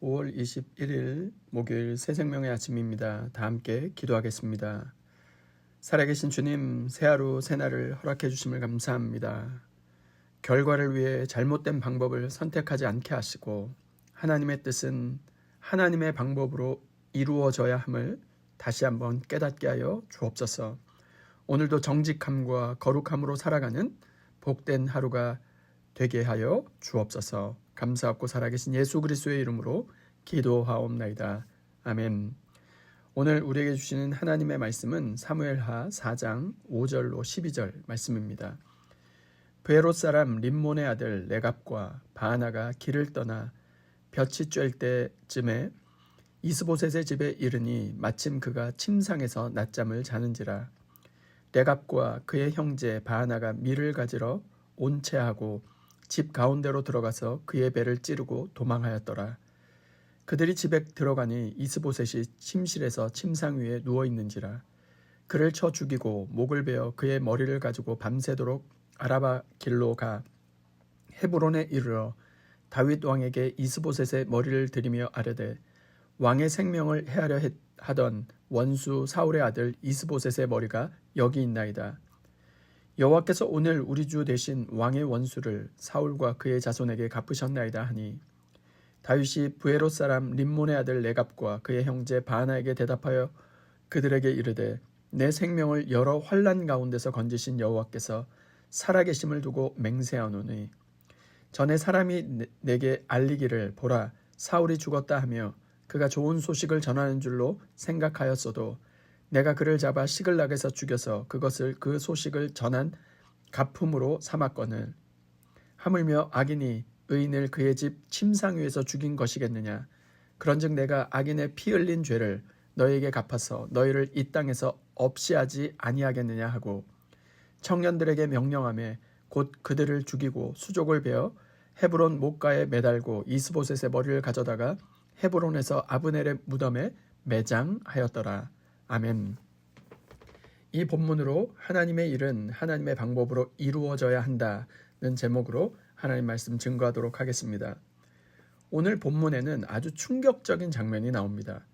5월 21일 목요일 새생명의 아침입니다. 다 함께 기도하겠습니다. 살아계신 주님, 새 하루 새날을 허락해 주심을 감사합니다. 결과를 위해 잘못된 방법을 선택하지 않게 하시고 하나님의 뜻은 하나님의 방법으로 이루어져야 함을 다시 한번 깨닫게 하여 주옵소서. 오늘도 정직함과 거룩함으로 살아가는 복된 하루가 되게 하여 주옵소서. 감사하고 살아계신 예수 그리스도의 이름으로 기도하옵나이다. 아멘. 오늘 우리에게 주시는 하나님의 말씀은 사무엘하 4장 5절로 12절 말씀입니다. 브에롯 사람 림몬의 아들 레갑과 바하나가 길을 떠나 볕이 쬐을 때쯤에 이스보셋의 집에 이르니 마침 그가 침상에서 낮잠을 자는지라. 레갑과 그의 형제 바하나가 밀을 가지러 온채하고 집 가운데로 들어가서 그의 배를 찌르고 도망하였더라. 그들이 집에 들어가니 이스보셋이 침실에서 침상 위에 누워 있는지라. 그를 쳐 죽이고 목을 베어 그의 머리를 가지고 밤새도록 아라바 길로 가 헤브론에 이르러 다윗 왕에게 이스보셋의 머리를 들이며 아뢰되 왕의 생명을 해하려 하던 원수 사울의 아들 이스보셋의 머리가 여기 있나이다. 여호와께서 오늘 우리 주 대신 왕의 원수를 사울과 그의 자손에게 갚으셨나이다 하니 다윗이 브에롯 사람 림몬의 아들 레갑과 그의 형제 바하나에게 대답하여 그들에게 이르되 내 생명을 여러 환난 가운데서 건지신 여호와께서 살아계심을 두고 맹세하노니 전에 사람이 내게 알리기를 보라 사울이 죽었다 하며 그가 좋은 소식을 전하는 줄로 생각하였어도 내가 그를 잡아 시글락에서 죽여서 그것을 그 소식을 전한 가품으로 삼았거늘 하물며 악인이 의인을 그의 집 침상 위에서 죽인 것이겠느냐. 그런즉 내가 악인의 피 흘린 죄를 너희에게 갚아서 너희를 이 땅에서 없이 하지 아니하겠느냐 하고 청년들에게 명령하며 곧 그들을 죽이고 수족을 베어 헤브론 목가에 매달고 이스보셋의 머리를 가져다가 헤브론에서 아브넬의 무덤에 매장하였더라. 아멘. 이 본문으로 하나님의 일은 하나님의 방법으로 이루어져야 한다는 제목으로 하나님 말씀 증거하도록 하겠습니다. 오늘 본문에는 아주 충격적인 장면이 나옵니다.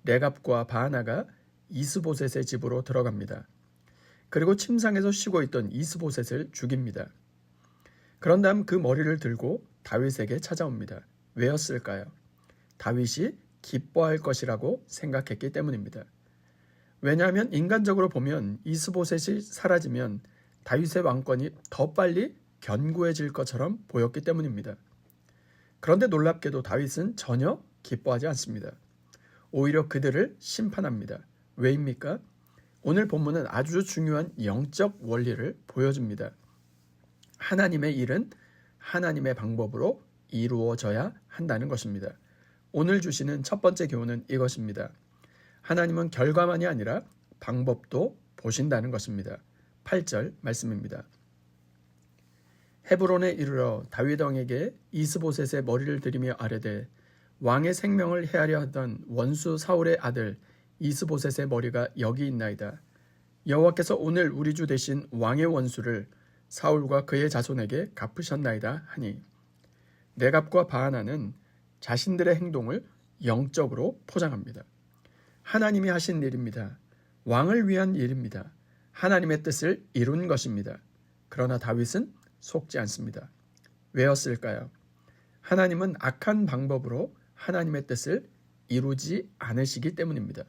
레갑과 바하나가 이스보셋의 집으로 들어갑니다. 그리고 침상에서 쉬고 있던 이스보셋을 죽입니다. 그런 다음 그 머리를 들고 다윗에게 찾아옵니다. 왜였을까요? 다윗이 기뻐할 것이라고 생각했기 때문입니다. 왜냐하면 인간적으로 보면 이스보셋이 사라지면 다윗의 왕권이 더 빨리 견고해질 것처럼 보였기 때문입니다. 그런데 놀랍게도 다윗은 전혀 기뻐하지 않습니다. 오히려 그들을 심판합니다. 왜입니까? 오늘 본문은 아주 중요한 영적 원리를 보여줍니다. 하나님의 일은 하나님의 방법으로 이루어져야 한다는 것입니다. 오늘 주시는 첫 번째 교훈은 이것입니다. 하나님은 결과만이 아니라 방법도 보신다는 것입니다. 8절 말씀입니다. 헤브론에 이르러 다윗 왕에게 이스보셋의 머리를 들이며 아뢰되 왕의 생명을 해하려 하던 원수 사울의 아들 이스보셋의 머리가 여기 있나이다. 여호와께서 오늘 우리 주 대신 왕의 원수를 사울과 그의 자손에게 갚으셨나이다 하니 레갑과 바하나는 자신들의 행동을 영적으로 포장합니다. 하나님이 하신 일입니다. 왕을 위한 일입니다. 하나님의 뜻을 이룬 것입니다. 그러나 다윗은 속지 않습니다. 왜였을까요? 하나님은 악한 방법으로 하나님의 뜻을 이루지 않으시기 때문입니다.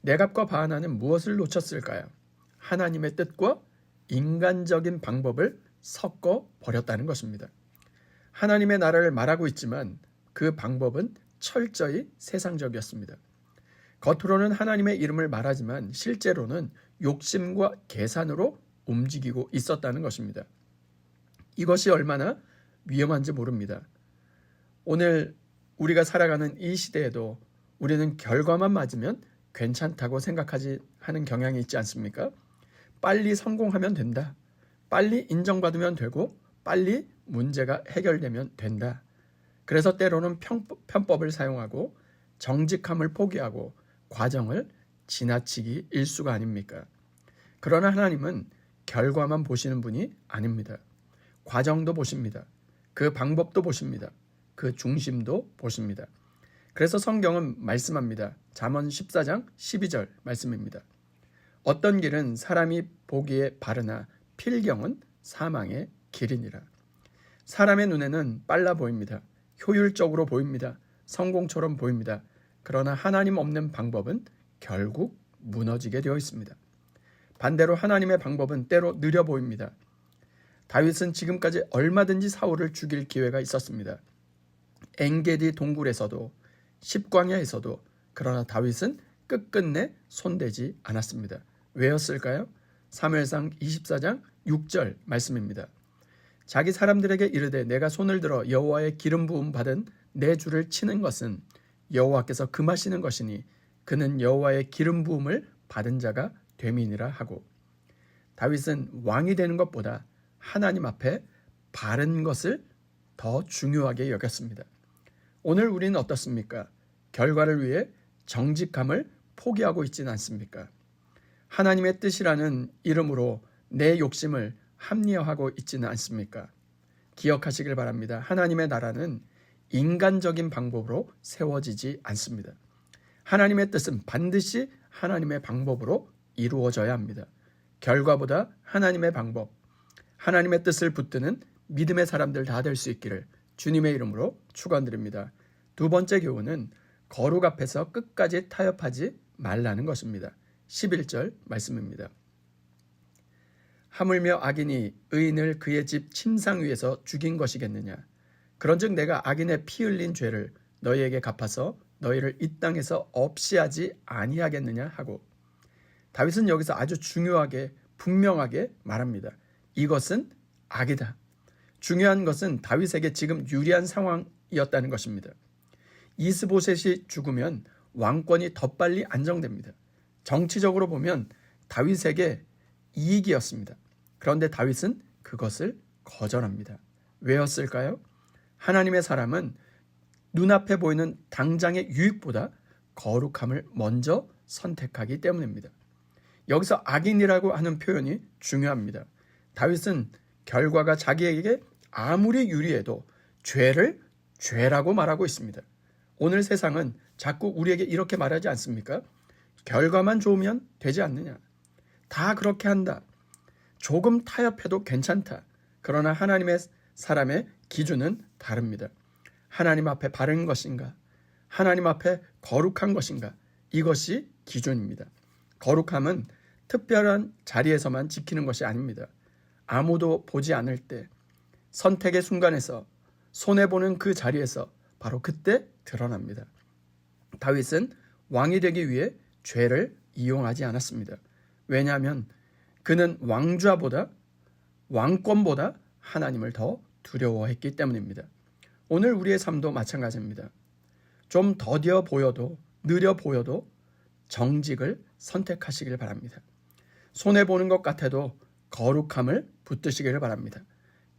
레갑과 바하나는 무엇을 놓쳤을까요? 하나님의 뜻과 인간적인 방법을 섞어 버렸다는 것입니다. 하나님의 나라를 말하고 있지만 그 방법은 철저히 세상적이었습니다. 겉으로는 하나님의 이름을 말하지만 실제로는 욕심과 계산으로 움직이고 있었다는 것입니다. 이것이 얼마나 위험한지 모릅니다. 오늘 우리가 살아가는 이 시대에도 우리는 결과만 맞으면 괜찮다고 생각하지 하는 경향이 있지 않습니까? 빨리 성공하면 된다. 빨리 인정받으면 되고 빨리 문제가 해결되면 된다. 그래서 때로는 편법을 사용하고 정직함을 포기하고 과정을 지나치기 일수가 아닙니까? 그러나 하나님은 결과만 보시는 분이 아닙니다. 과정도 보십니다. 그 방법도 보십니다. 그 중심도 보십니다. 그래서 성경은 말씀합니다. 잠언 14장 12절 말씀입니다. 어떤 길은 사람이 보기에 바르나 필경은 사망의 길이니라. 사람의 눈에는 빨라 보입니다. 효율적으로 보입니다. 성공처럼 보입니다. 그러나 하나님 없는 방법은 결국 무너지게 되어 있습니다. 반대로 하나님의 방법은 때로 느려 보입니다. 다윗은 지금까지 얼마든지 사울을 죽일 기회가 있었습니다. 엔게디 동굴에서도 십광야에서도. 그러나 다윗은 끝끝내 손대지 않았습니다. 왜였을까요? 사무엘상 24장 6절 말씀입니다. 자기 사람들에게 이르되 내가 손을 들어 여호와의 기름 부음 받은 내 주를 치는 것은 여호와께서 금하시는 것이니 그는 여호와의 기름 부음을 받은 자가 됨이니라 하고, 다윗은 왕이 되는 것보다 하나님 앞에 바른 것을 더 중요하게 여겼습니다. 오늘 우리는 어떻습니까? 결과를 위해 정직함을 포기하고 있지는 않습니까? 하나님의 뜻이라는 이름으로 내 욕심을 합리화하고 있지는 않습니까? 기억하시길 바랍니다. 하나님의 나라는 인간적인 방법으로 세워지지 않습니다. 하나님의 뜻은 반드시 하나님의 방법으로 이루어져야 합니다. 결과보다 하나님의 방법, 하나님의 뜻을 붙드는 믿음의 사람들 다 될 수 있기를 주님의 이름으로 축원드립니다. 두 번째 교훈은 거룩 앞에서 끝까지 타협하지 말라는 것입니다. 11절 말씀입니다. 하물며 악인이 의인을 그의 집 침상 위에서 죽인 것이겠느냐. 그런즉 내가 악인의 피 흘린 죄를 너희에게 갚아서 너희를 이 땅에서 없이 하지 아니하겠느냐 하고, 다윗은 여기서 아주 중요하게 분명하게 말합니다. 이것은 악이다. 중요한 것은 다윗에게 지금 유리한 상황이었다는 것입니다. 이스보셋이 죽으면 왕권이 더 빨리 안정됩니다. 정치적으로 보면 다윗에게 이익이었습니다. 그런데 다윗은 그것을 거절합니다. 왜였을까요? 하나님의 사람은 눈앞에 보이는 당장의 유익보다 거룩함을 먼저 선택하기 때문입니다. 여기서 악인이라고 하는 표현이 중요합니다. 다윗은 결과가 자기에게 아무리 유리해도 죄를 죄라고 말하고 있습니다. 오늘 세상은 자꾸 우리에게 이렇게 말하지 않습니까? 결과만 좋으면 되지 않느냐. 다 그렇게 한다. 조금 타협해도 괜찮다. 그러나 하나님의 사람의 기준은 다릅니다. 하나님 앞에 바른 것인가? 하나님 앞에 거룩한 것인가? 이것이 기준입니다. 거룩함은 특별한 자리에서만 지키는 것이 아닙니다. 아무도 보지 않을 때, 선택의 순간에서, 손해보는 그 자리에서 바로 그때 드러납니다. 다윗은 왕이 되기 위해 죄를 이용하지 않았습니다. 왜냐하면 그는 왕권보다 하나님을 더 두려워했기 때문입니다. 오늘 우리의 삶도 마찬가지입니다. 좀 더디어 보여도 느려 보여도 정직을 선택하시길 바랍니다. 손해보는 것 같아도 거룩함을 붙드시길 바랍니다.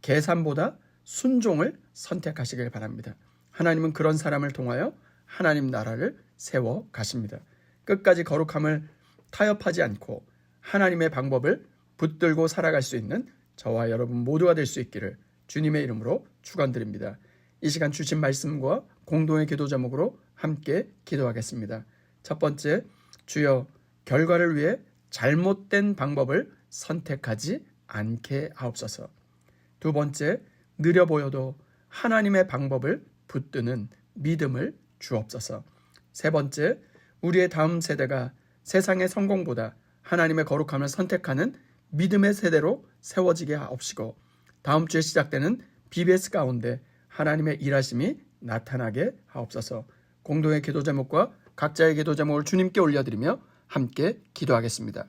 계산보다 순종을 선택하시길 바랍니다. 하나님은 그런 사람을 통하여 하나님 나라를 세워 가십니다. 끝까지 거룩함을 타협하지 않고 하나님의 방법을 붙들고 살아갈 수 있는 저와 여러분 모두가 될 수 있기를 주님의 이름으로 축원드립니다. 이 시간 주신 말씀과 공동의 기도 제목으로 함께 기도하겠습니다. 첫 번째, 주여 결과를 위해 잘못된 방법을 선택하지 않게 하옵소서. 두 번째, 느려 보여도 하나님의 방법을 붙드는 믿음을 주옵소서. 세 번째, 우리의 다음 세대가 세상의 성공보다 하나님의 거룩함을 선택하는 믿음의 세대로 세워지게 하옵시고, 다음 주에 시작되는 BBS 가운데 하나님의 일하심이 나타나게 하옵소서. 공동의 기도 제목과 각자의 기도 제목을 주님께 올려드리며 함께 기도하겠습니다.